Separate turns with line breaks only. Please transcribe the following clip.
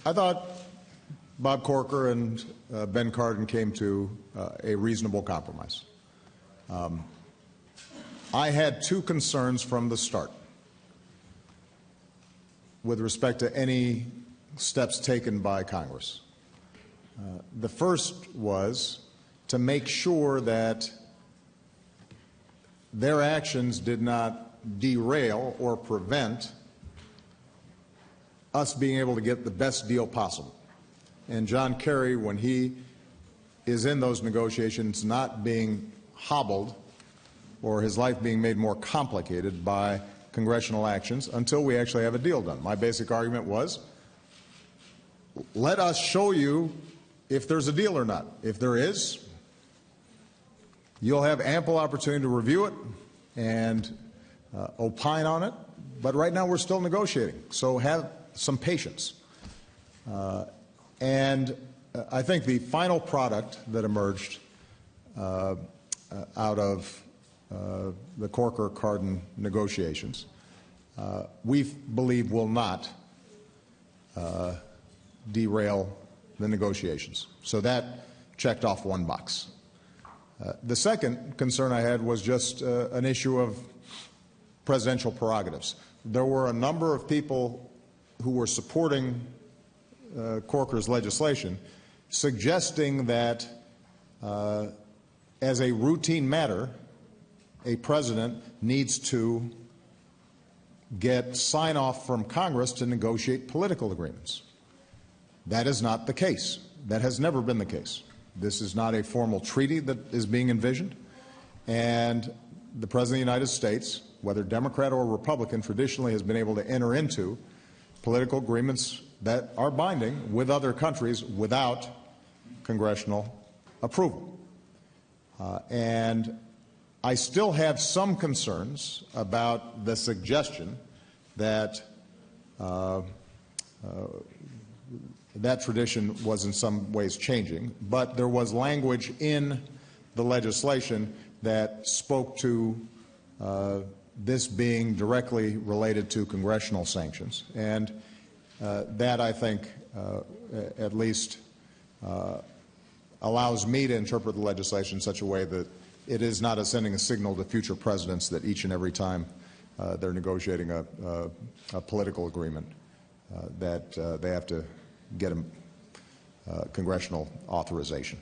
I thought Bob Corker and Ben Cardin came to a reasonable compromise. I had two concerns from the start with respect to any steps taken by Congress. The first was to make sure that their actions did not derail or prevent us being able to get the best deal possible. And John Kerry, when he is in those negotiations, not being hobbled or his life being made more complicated by congressional actions until we actually have a deal done. My basic argument was, let us show you if there's a deal or not. If there is, you'll have ample opportunity to review it and opine on it. But right now we're still negotiating, so have some patience. And I think the final product that emerged out of the Corker-Cardin negotiations, we believe will not derail the negotiations. So that checked off one box. The second concern I had was just an issue of presidential prerogatives. There were a number of people who were supporting Corker's legislation, suggesting that as a routine matter, a president needs to get sign-off from Congress to negotiate political agreements. That is not the case. That has never been the case. This is not a formal treaty that is being envisioned, and the President of the United States, whether Democrat or Republican, traditionally has been able to enter into political agreements that are binding with other countries without congressional approval. And I still have some concerns about the suggestion that that tradition was in some ways changing, but there was language in the legislation that spoke to this being directly related to congressional sanctions. And that, I think, at least allows me to interpret the legislation in such a way that it is not sending a signal to future presidents that each and every time they're negotiating a political agreement that they have to get a congressional authorization.